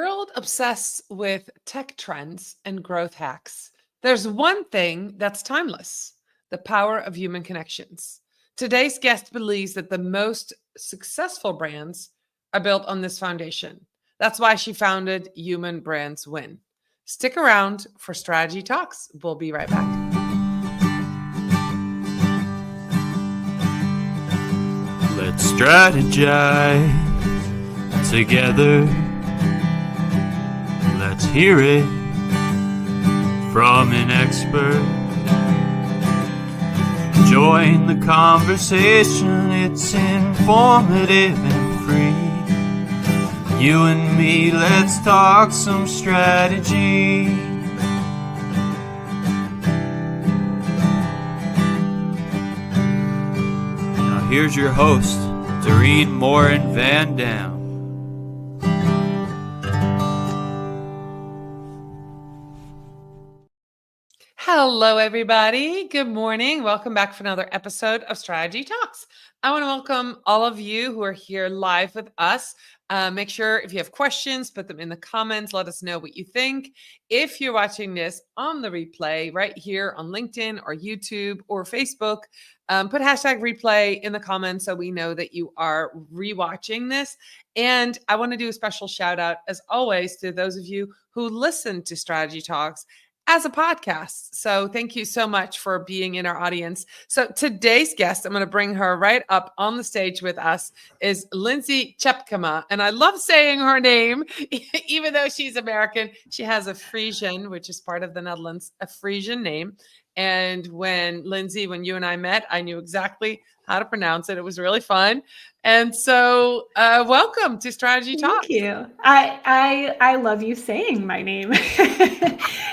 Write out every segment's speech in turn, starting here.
World obsessed with tech trends and growth hacks, there's one thing that's timeless: the power of human connections. Today's guest believes that the most successful brands are built on this foundation. That's why she founded Human Brands Win. Stick around for Strategy Talks. We'll be right back. Let's strategize together. Let's hear it from an expert. Join the conversation, it's informative and free. You and me, let's talk some strategy. Now here's your host, Morin-van. Hello, everybody. Good morning. Welcome back for another episode of Strategy Talks. I want to welcome all of you who are here live with us. Make sure if you have questions, put them in the comments. Let us know what you think. If you're watching this on the replay right here on LinkedIn or YouTube or Facebook, put hashtag replay in the comments so we know that you are rewatching this. And I want to do a special shout out, as always, to those of you who listen to Strategy Talks as a podcast. So thank you so much for being in our audience. So today's guest, I'm going to bring her right up on the stage with us, is Lindsay Tjepkema. And I love saying her name, even though she's American. She has a Frisian, which is part of the Netherlands, a Frisian name. And when you and I met, I knew exactly how to pronounce it. It was really fun. And so welcome to Strategy Talk. Thank you. I love you saying my name.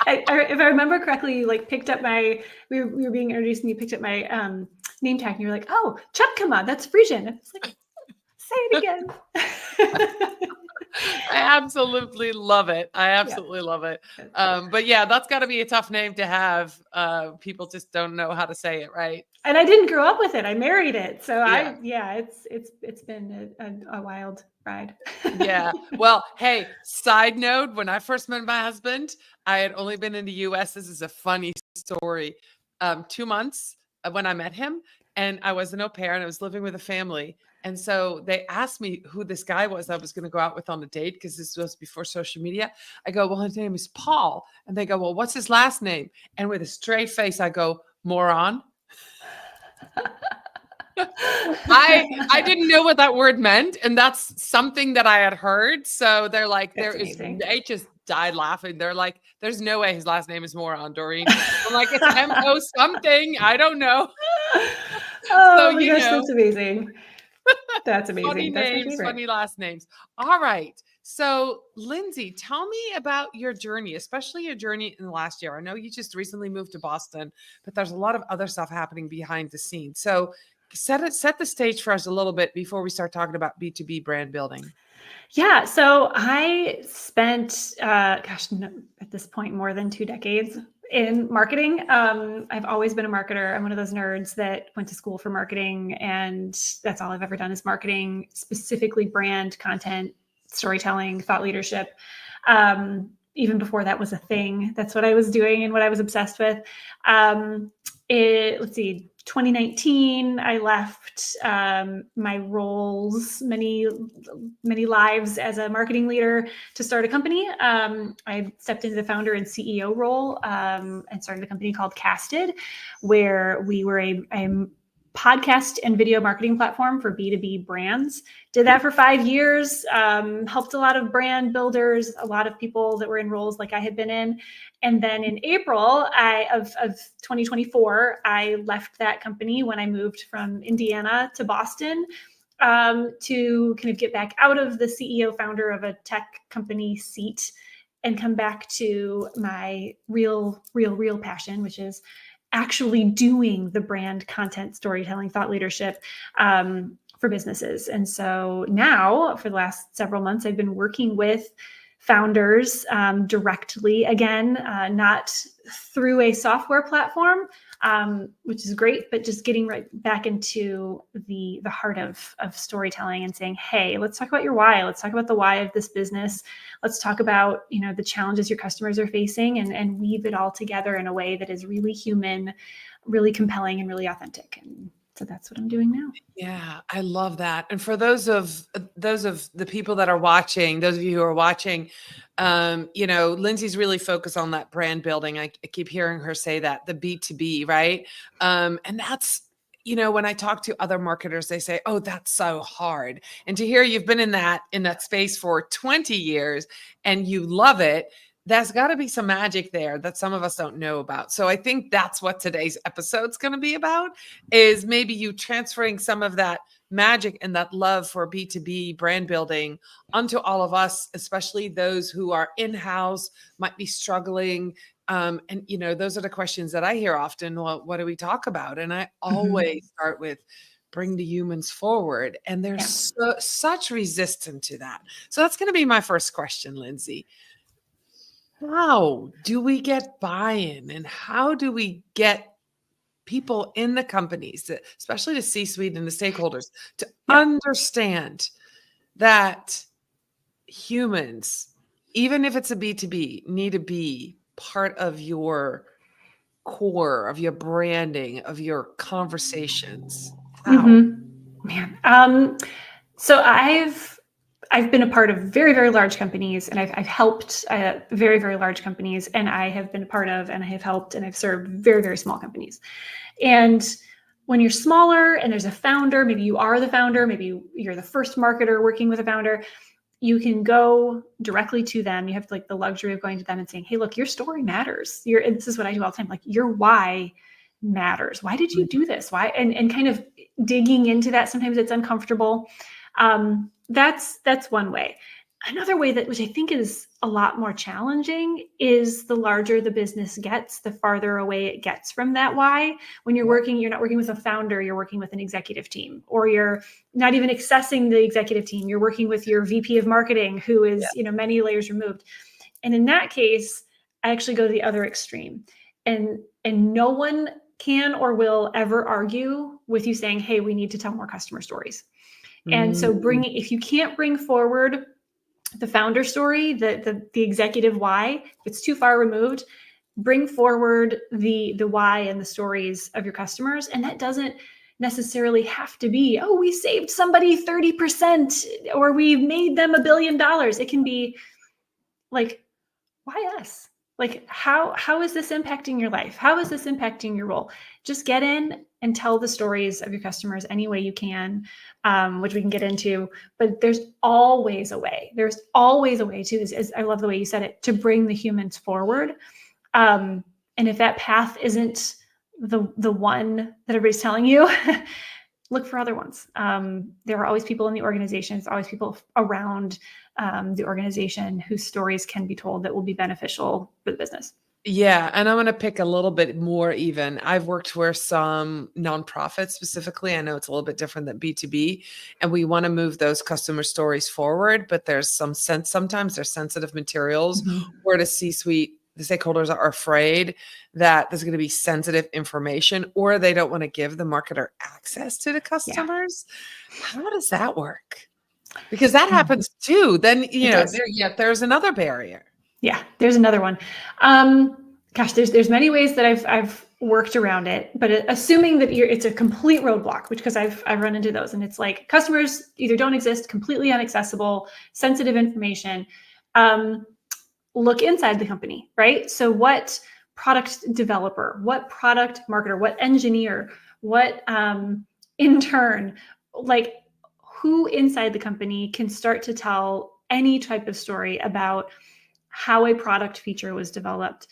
If I remember correctly, you picked up we were being introduced and you picked up my name tag and you were like, oh, Tjepkema, that's Frisian. I was like, say it again. I absolutely love it. Love it. But yeah, that's got to be a tough name to have. People just don't know how to say it, right? And I didn't grow up with it. I married it. So yeah. It's been a wild ride. Yeah. Well, hey, side note, when I first met my husband, I had only been in the US. This is a funny story. 2 months when I met him, and I was an au pair and I was living with a family. And so they asked me who this guy was I was going to go out with on a date, because this was before social media. I go, well, his name is Paul. And they go, well, what's his last name? And with a straight face, I go, Morin. I didn't know what that word meant. And that's something that I had heard. So they're like, they just died laughing. They're like, there's no way his last name is Morin, Doreen. I'm like, it's M-O something. I don't know. Oh, so, gosh, that's amazing. That's amazing. Funny names, funny last names. All right. So, Lindsay, tell me about your journey, especially your journey in the last year. I know you just recently moved to Boston, but there's a lot of other stuff happening behind the scenes. So, set the stage for us a little bit before we start talking about B2B brand building. Yeah. So I spent, at this point, more than 2 decades in marketing. I've always been a marketer. I'm one of those nerds that went to school for marketing, and that's all I've ever done is marketing, specifically brand, content, storytelling, thought leadership. Even before that was a thing, that's what I was doing and what I was obsessed with. 2019, I left my roles, many lives as a marketing leader, to start a company. I stepped into the founder and CEO role and started a company called Casted, where we were a podcast and video marketing platform for B2B brands. Did that for 5 years, helped a lot of brand builders, a lot of people that were in roles like I had been in. And then in April of 2024, I left that company when I moved from Indiana to Boston to kind of get back out of the CEO founder of a tech company seat and come back to my real passion, which is actually doing the brand, content, storytelling, thought leadership for businesses. And so now, for the last several months, I've been working with founders directly, again, not through a software platform, which is great, but just getting right back into the heart of storytelling and saying, hey, let's talk about your why. Let's talk about the why of this business. Let's talk about, the challenges your customers are facing, and weave it all together in a way that is really human, really compelling, and really authentic. And so that's what I'm doing now. Yeah, I love that. And for those of the people that are watching, those of you who are watching, Lindsay's really focused on that brand building. I keep hearing her say that, the B2B, right? And that's, when I talk to other marketers, they say, "Oh, that's so hard." And to hear you've been in that space for 20 years and you love it, there's got to be some magic there that some of us don't know about. So I think that's what today's episode's going to be about, is maybe you transferring some of that magic and that love for B2B brand building onto all of us, especially those who are in-house, might be struggling. And those are the questions that I hear often. Well, what do we talk about? And I always start with bring the humans forward. And there's such resistance to that. So that's going to be my first question, Lindsay. How do we get buy-in, and how do we get people in the companies, especially the C-suite and the stakeholders, to understand that humans, even if it's a B2B, need to be part of your core, of your branding, of your conversations? How? Man. So I've been a part of very, very large companies, and I've helped very, very large companies, and I have been a part of, and I have helped, and I've served very, very small companies. And when you're smaller and there's a founder, maybe you are the founder, maybe you're the first marketer working with a founder, you can go directly to them. You have the luxury of going to them and saying, hey, look, your story matters. And this is what I do all the time. Your why matters. Why did you do this? Why? And kind of digging into that. Sometimes it's uncomfortable. That's one way. Another way which I think is a lot more challenging, is the larger the business gets, the farther away it gets from that why. When you're not working with a founder, you're working with an executive team, or you're not even accessing the executive team. You're working with your VP of marketing, who is, many layers removed. And in that case, I actually go to the other extreme, and no one can or will ever argue with you saying, hey, we need to tell more customer stories. And so if you can't bring forward the founder story, the executive why, if it's too far removed, bring forward the why and the stories of your customers. And that doesn't necessarily have to be, oh, we saved somebody 30%, or we made them $1 billion. It can be like, why us? How is this impacting your life? How is this impacting your role? Just get in and tell the stories of your customers any way you can, which we can get into. But there's always a way. There's always a way too, as I love the way you said it, to bring the humans forward. And if that path isn't the one that everybody's telling you, look for other ones. There are always people in the organization. There's always people around the organization whose stories can be told that will be beneficial for the business. Yeah. And I'm going to pick a little bit more even. I've worked with some nonprofits specifically. I know it's a little bit different than B2B, and we want to move those customer stories forward, but there's sometimes there's sensitive materials where the C-suite, the stakeholders are afraid that there's going to be sensitive information, or they don't want to give the marketer access to the customers. Yeah. How does that work? Because that happens too. Then, there's another barrier. Yeah, there's another one. There's many ways that I've worked around it, but assuming that it's a complete roadblock, because I've run into those, and it's like customers either don't exist, completely inaccessible, sensitive information. Look inside the company, right? So what product developer, what product marketer, what engineer, what intern, who inside the company can start to tell any type of story about how a product feature was developed,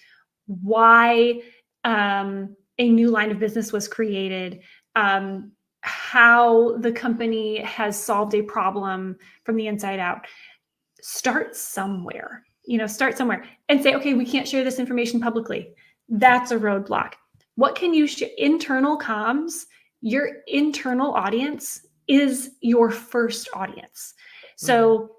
why a new line of business was created, how the company has solved a problem from the inside out. Start somewhere, and say, okay, we can't share this information publicly. That's a roadblock. What can you share? Internal comms, your internal audience is your first audience. So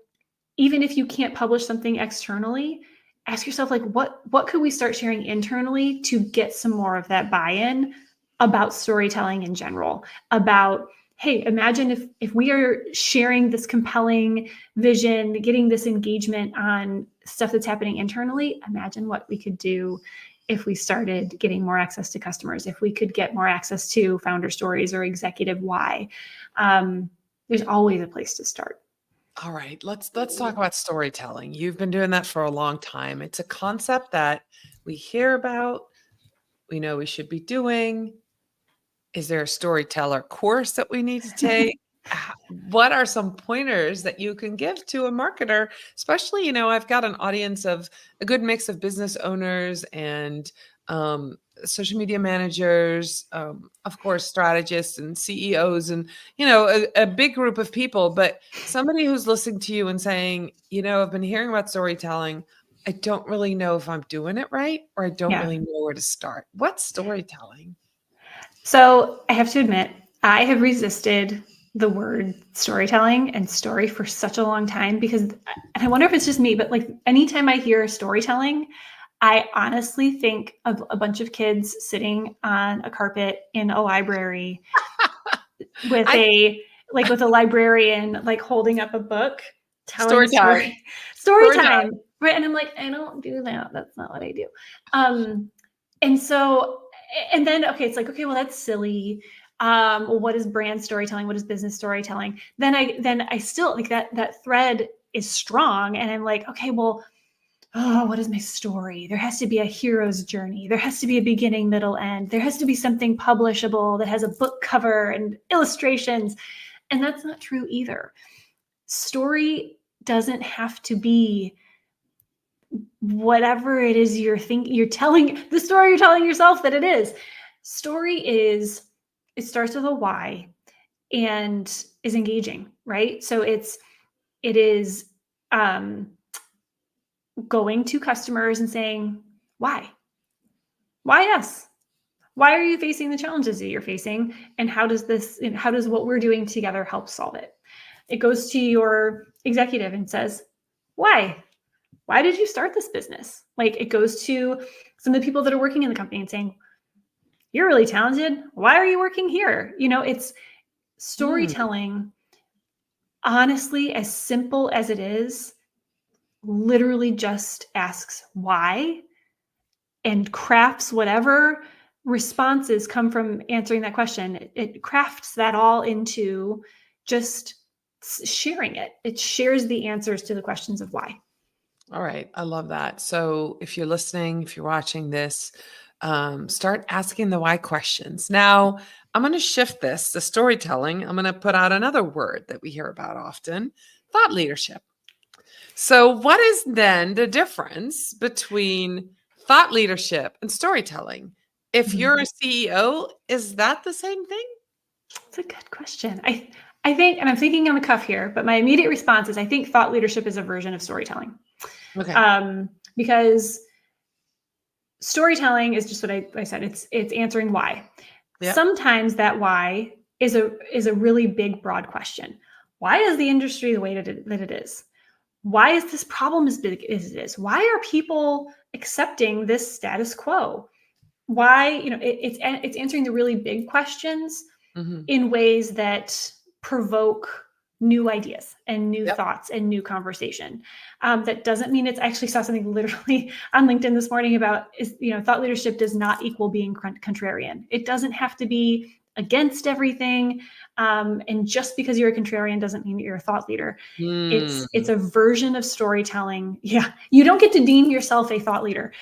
even if you can't publish something externally, ask yourself, like, what could we start sharing internally to get some more of that buy-in about storytelling in general? About, hey, imagine if we are sharing this compelling vision, getting this engagement on stuff that's happening internally, imagine what we could do if we started getting more access to customers, if we could get more access to founder stories or executive why. There's always a place to start. All right, let's talk about storytelling. You've been doing that for a long time. It's a concept that we hear about, we know we should be doing. Is there a storyteller course that we need to take? What are some pointers that you can give to a marketer? Especially, I've got an audience of a good mix of business owners and social media managers, of course, strategists and CEOs, and a big group of people. But somebody who's listening to you and saying, I've been hearing about storytelling. I don't really know if I'm doing it right, or I don't really know where to start. What's storytelling? So I have to admit, I have resisted the word storytelling and story for such a long time because, and I wonder if it's just me, but like anytime I hear storytelling, I honestly think of a bunch of kids sitting on a carpet in a library with a librarian like holding up a book, telling a story. Story time. Right. And I'm like, I don't do that. That's not what I do. And so, and then, okay, it's like, okay, well, that's silly. What is brand storytelling? What is business storytelling? Then I still like that thread is strong. And I'm like, okay, well, what is my story? There has to be a hero's journey. There has to be a beginning, middle, end. There has to be something publishable that has a book cover and illustrations. And that's not true either. Story doesn't have to be whatever it is you're telling, the story you're telling yourself that it is. Story it starts with a why and is engaging, right? So it is going to customers and saying, why us? Why are you facing the challenges that you're facing? And how does what we're doing together help solve it? It goes to your executive and says, why did you start this business? Like, it goes to some of the people that are working in the company and saying, you're really talented. Why are you working here? It's storytelling. Honestly, as simple as it is, literally just asks why and crafts whatever responses come from answering that question. It crafts that all into just sharing it. It shares the answers to the questions of why. All right. I love that. So if you're listening, if you're watching this, start asking the why questions. Now, I'm going to shift this to storytelling. I'm going to put out another word that we hear about often, thought leadership. So what is then the difference between thought leadership and storytelling? If you're a CEO, is that the same thing? That's a good question. I think, and I'm thinking on the cuff here, but my immediate response is I think thought leadership is a version of storytelling. Okay. Because storytelling is just what I said. It's answering why. Yep. Sometimes that why is a really big, broad question. Why is the industry the way that it is? Why is this problem as big as it is? Why are people accepting this status quo? Why, it's answering the really big questions in ways that provoke new ideas and new thoughts and new conversation. That doesn't mean I actually saw something literally on LinkedIn this morning about thought leadership does not equal being contrarian. It doesn't have to be against everything. And just because you're a contrarian doesn't mean that you're a thought leader. It's a version of storytelling. Yeah. You don't get to deem yourself a thought leader.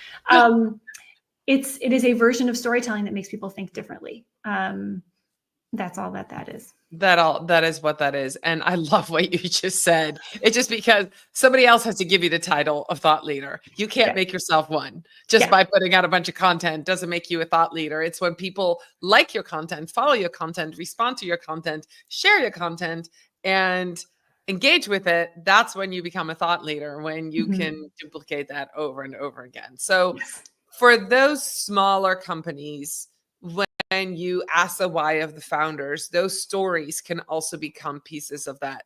It is a version of storytelling that makes people think differently. That's all that is. That is what that is. And I love what you just said. It's just because somebody else has to give you the title of thought leader. You can't make yourself one just by putting out a bunch of content. Doesn't make you a thought leader. It's when people like your content, follow your content, respond to your content, share your content, and engage with it. That's when you become a thought leader, when you can duplicate that over and over again. So for those smaller companies, when you ask the why of the founders, those stories can also become pieces of that,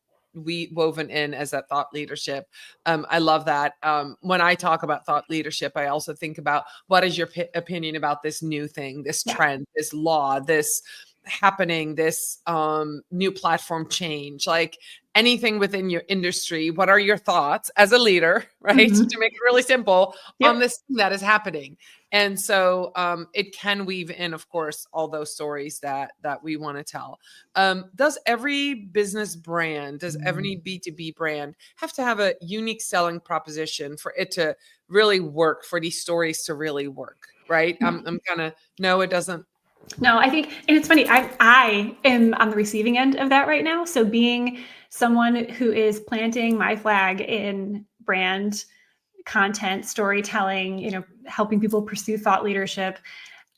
woven in as that thought leadership. I love that. When I talk about thought leadership, I also think about what is your opinion about this new thing, this trend, this law, this happening, this new platform change, like anything within your industry. What are your thoughts as a leader, right? To make it really simple, on this thing that is happening. And so it can weave in, of course, all those stories that we want to tell. Does every business brand, does every B2B brand have to have a unique selling proposition for it to really work, for these stories to really work, right? I'm kind of, no, it doesn't. No, I think, and it's funny, I am on the receiving end of that right now. So being someone who is planting my flag in brand content, storytelling, helping people pursue thought leadership,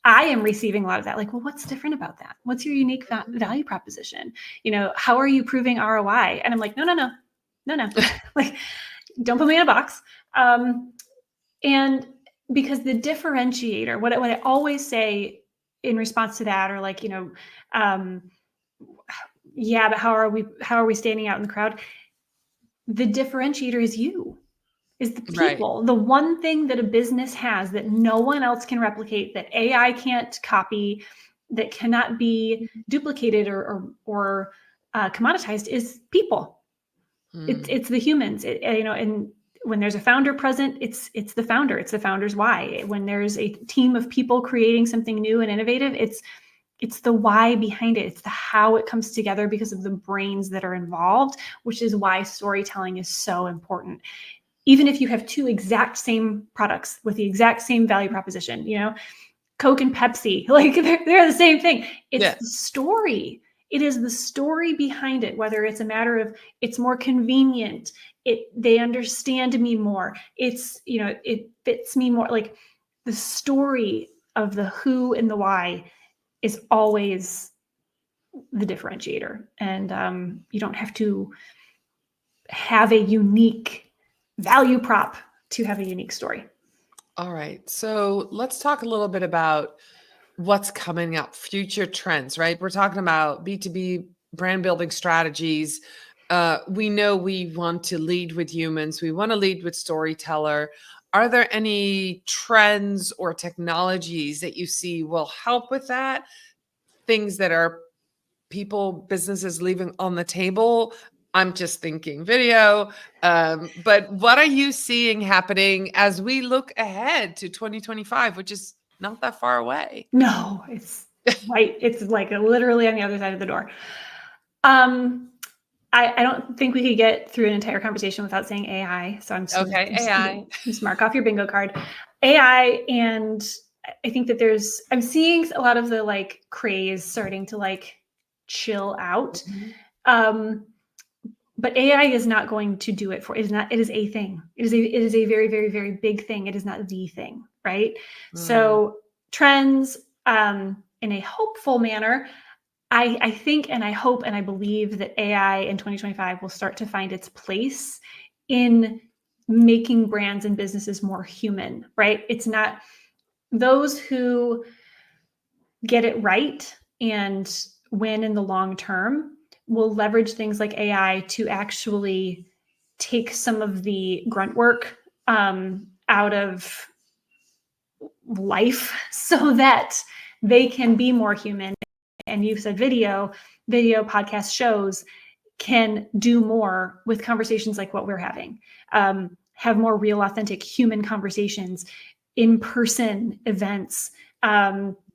I am receiving a lot of that. Like, well, what's different about that? What's your unique value proposition? How are you proving ROI? And I'm like, no. Like, don't put me in a box. And because the differentiator, what I always say in response to that, or like, but how are we standing out in the crowd? The differentiator is you, is the people. Right. The one thing that a business has that no one else can replicate, that AI can't copy, that cannot be duplicated or commoditized, is people. It's the humans. And when there's a founder present, it's the founder. It's the founder's why. When there's a team of people creating something new and innovative, it's the why behind it. It's the how it comes together because of the brains that are involved, which is why storytelling is so important. Even if you have two exact same products with the exact same value proposition, Coke and Pepsi, like they're the same thing. It's the story. It is the story behind it, whether it's a matter of it's more convenient, they understand me more, it fits me more. Like, the story of the who and the why is always the differentiator. And you don't have to have a unique value prop to have a unique story. All right. So let's talk a little bit about what's coming up, future trends, right? We're talking about B2B brand building strategies. We know we want to lead with humans. We want to lead with storyteller. Are there any trends or technologies that you see will help with that? Things that are businesses leaving on the table? I'm just thinking video. But what are you seeing happening as we look ahead to 2025, which is not that far away? No, it's right. It's like literally on the other side of the door. I don't think we could get through an entire conversation without saying AI. So I'm just AI. Just mark off your bingo card. AI, and I think that I'm seeing a lot of the like craze starting to like chill out. But AI is not going to do it it is a thing. It is a very, very, very big thing. It is not the thing, right? So trends, in a hopeful manner, I think, and I hope, and I believe that AI in 2025 will start to find its place in making brands and businesses more human, right? It's not those who get it right and win in the long term will leverage things like AI to actually take some of the grunt work out of life so that they can be more human. And you've said video, podcast shows can do more with conversations like what we're having, have more real, authentic human conversations, in-person events,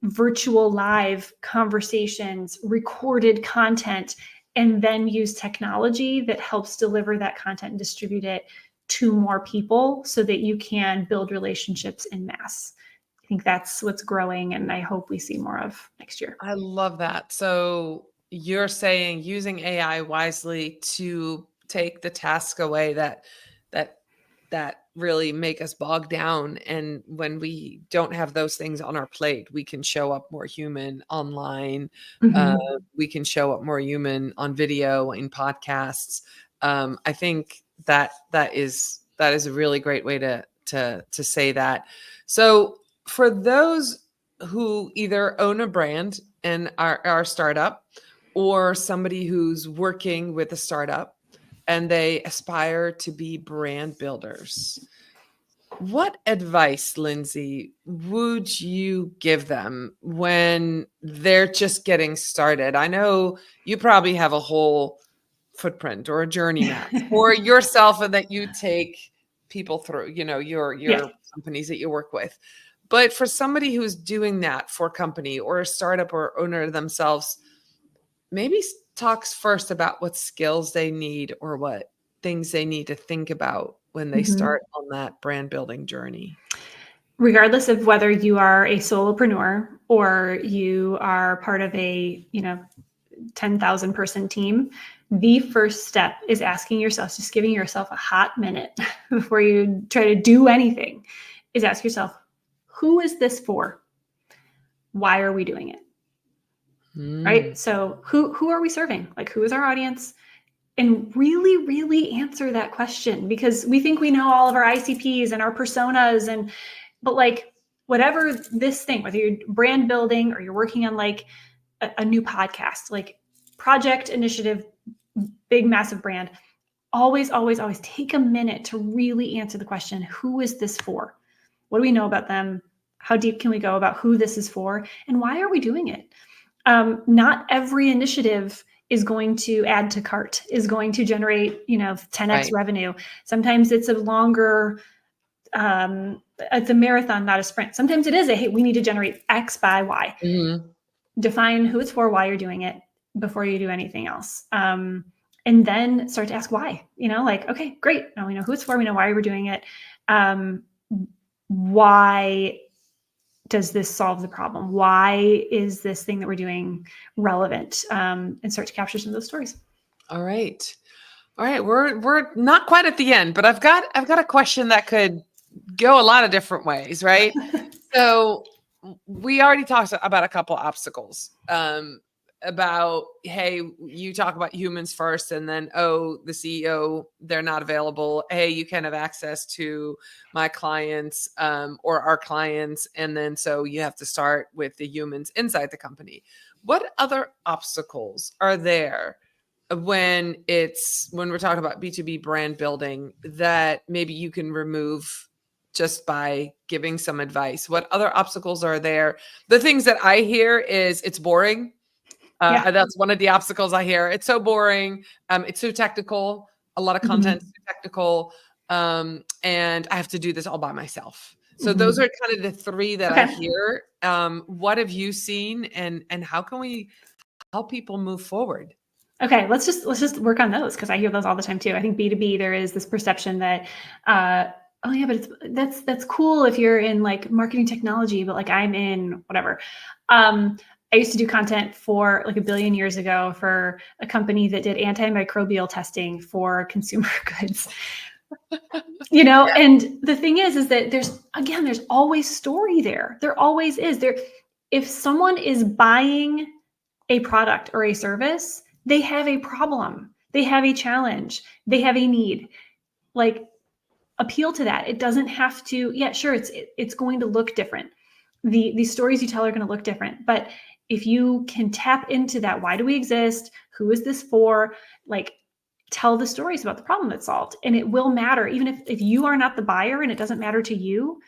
virtual live conversations, recorded content, and then use technology that helps deliver that content and distribute it to more people so that you can build relationships en masse. I think that's what's growing, and I hope we see more of next year. I love that. So you're saying using AI wisely to take the tasks away that really make us bog down. And when we don't have those things on our plate, we can show up more human online. We can show up more human on video, in podcasts. I think that is a really great way to say that. So for those who either own a brand and are a startup, or somebody who's working with a startup, and they aspire to be brand builders. What advice, Lindsay, would you give them when they're just getting started? I know you probably have a whole footprint or a journey map for yourself and that you take people through, your companies that you work with. But for somebody who's doing that for a company or a startup or owner themselves, maybe talks first about what skills they need or what things they need to think about when they start on that brand building journey. Regardless of whether you are a solopreneur or you are part of a 10,000 person team, the first step is asking yourself, just giving yourself a hot minute before you try to do anything, is ask yourself, who is this for? Why are we doing it? Right? So who are we serving? Like, who is our audience? And really, really answer that question, because we think we know all of our ICPs and our personas, but like, whatever this thing, whether you're brand building or you're working on like a new podcast, like project, initiative, big, massive brand, always, always, always take a minute to really answer the question, who is this for? What do we know about them? How deep can we go about who this is for? And why are we doing it? Not every initiative is going to add to cart, is going to generate, 10x revenue. Sometimes it's a longer, it's a marathon, not a sprint. Sometimes it is hey, we need to generate X by Y. Define who it's for, why you're doing it before you do anything else. And then start to ask why, okay, great. Now we know who it's for. We know why we're doing it. Why does this solve the problem? Why is this thing that we're doing relevant? And start to capture some of those stories. All right. We're not quite at the end, but I've got a question that could go a lot of different ways, right? So we already talked about a couple obstacles. About, hey, you talk about humans first, and then, the CEO, they're not available. Hey, you can't have access to my clients or our clients. And then so you have to start with the humans inside the company. What other obstacles are there when we're talking about B2B brand building that maybe you can remove just by giving some advice? What other obstacles are there? The things that I hear is it's boring. That's one of the obstacles I hear. It's so boring. It's so technical. A lot of content is technical. And I have to do this all by myself. So those are kind of the three that I hear. What have you seen, and how can we help people move forward? Okay, let's just work on those, because I hear those all the time too. I think B2B, there is this perception that, but that's cool if you're in like marketing technology, but like I'm in whatever. I used to do content for like 1 billion years ago for a company that did antimicrobial testing for consumer goods. And the thing is that there's always story there. There always is. If someone is buying a product or a service, they have a problem. They have a challenge. They have a need. Like, appeal to that. It doesn't have to, it's going to look different. The stories you tell are going to look different. But if you can tap into that, why do we exist? Who is this for? Like, tell the stories about the problem that's solved. And it will matter. Even if you are not the buyer and it doesn't matter to you,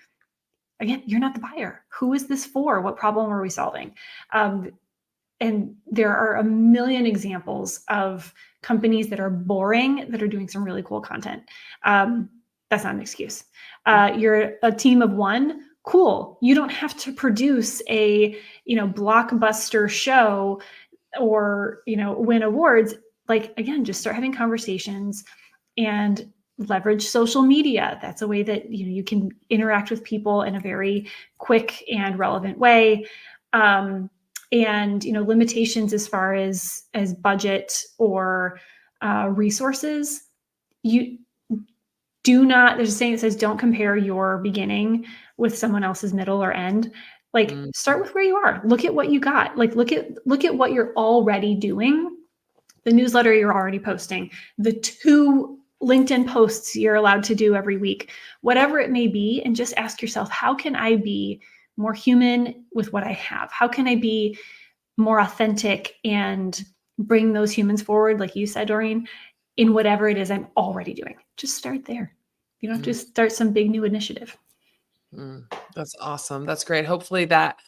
again, you're not the buyer. Who is this for? What problem are we solving? And there are a million examples of companies that are boring that are doing some really cool content. That's not an excuse. You're a team of one. Cool. You don't have to produce a, blockbuster show or, win awards. Like, again, just start having conversations and leverage social media. That's a way that, you can interact with people in a very quick and relevant way. And, limitations as far as budget or resources. There's a saying that says, don't compare your beginning with someone else's middle or end. Like, start with where you are. Look at what you got. Like, look at what you're already doing. The newsletter you're already posting, the 2 LinkedIn posts you're allowed to do every week, whatever it may be. And just ask yourself, how can I be more human with what I have? How can I be more authentic and bring those humans forward? Like you said, Doreen, in whatever it is I'm already doing. Just start there. You don't have to start some big new initiative. That's awesome. That's great. Hopefully that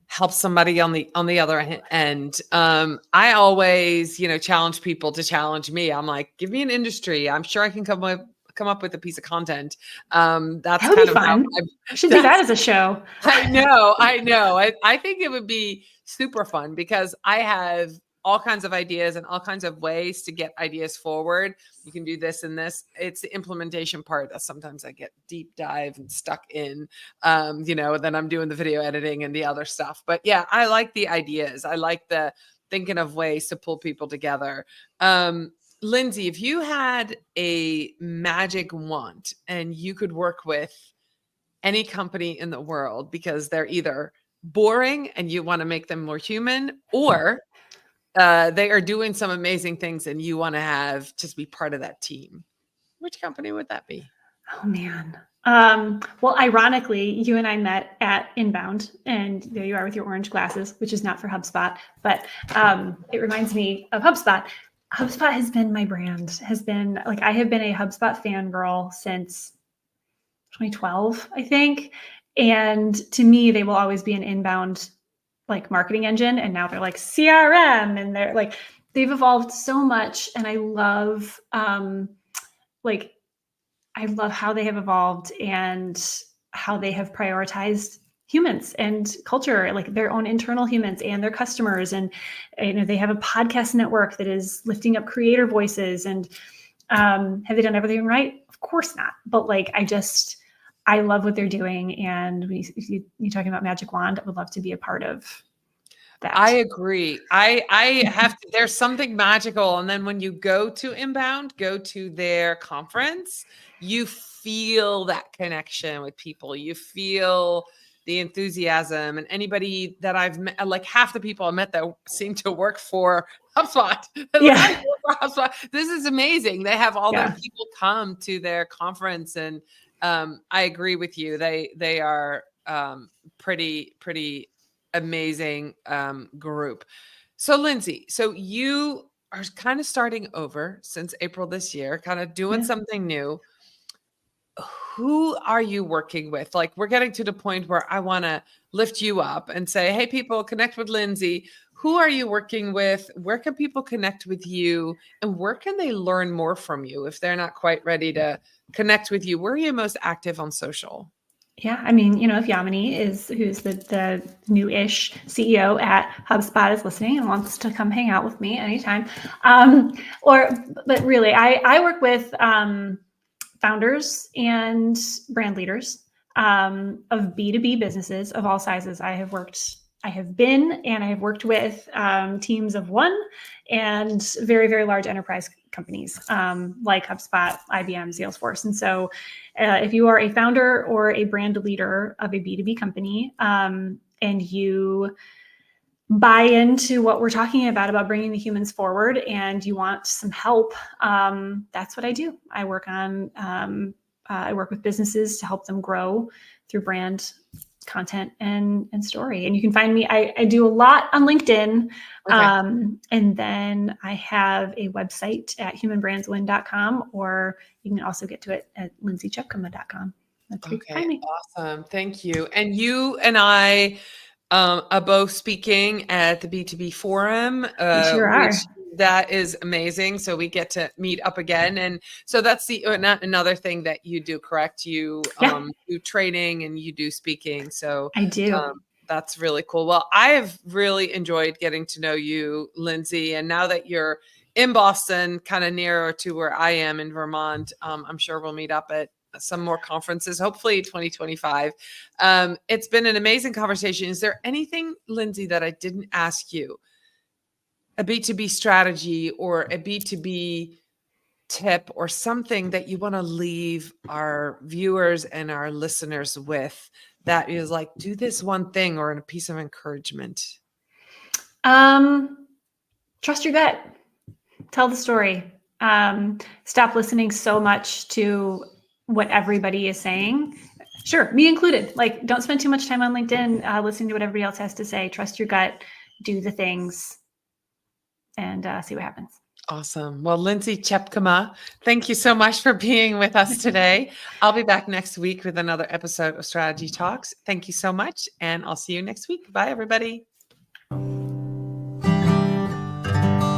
helps somebody on the other end. I always, challenge people to challenge me. I'm like, give me an industry. I'm sure I can come up with a piece of content. That's That would kind be of how fun. We should do that as a show. I know. I think it would be super fun because I have all kinds of ideas and all kinds of ways to get ideas forward. You can do this and this. It's the implementation part that sometimes I get deep dive and stuck in, then I'm doing the video editing and the other stuff. But yeah, I like the ideas. I like the thinking of ways to pull people together. Lindsay, if you had a magic wand and you could work with any company in the world because they're either boring and you want to make them more human, or they are doing some amazing things and you want to just be part of that team, which company would that be? Oh man. Well, ironically, you and I met at Inbound, and there you are with your orange glasses, which is not for HubSpot, but it reminds me of HubSpot. HubSpot has been my brand, I have been a HubSpot fangirl since 2012, I think. And to me, they will always be an inbound marketing engine. And now they're like CRM, and they've evolved so much. And I love, I love how they have evolved and how they have prioritized humans and culture, like their own internal humans and their customers. And, they have a podcast network that is lifting up creator voices. And have they done everything right? Of course not. But I love what they're doing. And you talking about magic wand, I would love to be a part of that. I agree. I have to, there's something magical. And then when you go to Inbound, go to their conference, you feel that connection with people. You feel the enthusiasm, and anybody that I've met, half the people I met that seem to work for HubSpot. Yeah. HubSpot. This is amazing. They have all their people come to their conference, and I agree with you. They are pretty amazing group. So Lindsay, so you are kind of starting over since April this year, kind of doing something new. Who are you working with? We're getting to the point where I want to lift you up and say, hey, people, connect with Lindsay. Who are you working with? Where can people connect with you? And where can they learn more from you if they're not quite ready to connect with you? Where are you most active on social? Yeah, I mean, if Yamini who's the new-ish CEO at HubSpot is listening and wants to come hang out with me anytime, but really, I work with founders and brand leaders of B2B businesses of all sizes. I have been and I have worked with teams of one and very, very large enterprise companies like HubSpot, IBM, Salesforce. And so if you are a founder or a brand leader of a B2B company and you buy into what we're talking about bringing the humans forward, and you want some help, that's what I do. I work with businesses to help them grow through brand, content, and story. And you can find me, I do a lot on LinkedIn. Okay. And then I have a website at humanbrandswin.com, or you can also get to it at lindsaytjepkema.com. That's where you can find me. Awesome. Thank you. And you and I are both speaking at the B2B forum. Sure are. That is amazing. So we get to meet up again. And so that's another thing that you do, correct? You do training and you do speaking. So I do. That's really cool. Well, I have really enjoyed getting to know you, Lindsay. And now that you're in Boston, kind of nearer to where I am in Vermont, I'm sure we'll meet up at some more conferences, hopefully 2025. It's been an amazing conversation. Is there anything, Lindsay, that I didn't ask you? A B2B strategy or a B2B tip or something that you want to leave our viewers and our listeners with that is do this one thing, or a piece of encouragement? Trust your gut. Tell the story. Stop listening so much to what everybody is saying. Sure, me included. Don't spend too much time on LinkedIn listening to what everybody else has to say. Trust your gut. Do the things. And see what happens. Awesome. Well, Lindsay Tjepkema, thank you so much for being with us today. I'll be back next week with another episode of Strategy Talks. Thank you so much, and I'll see you next week. Bye, everybody.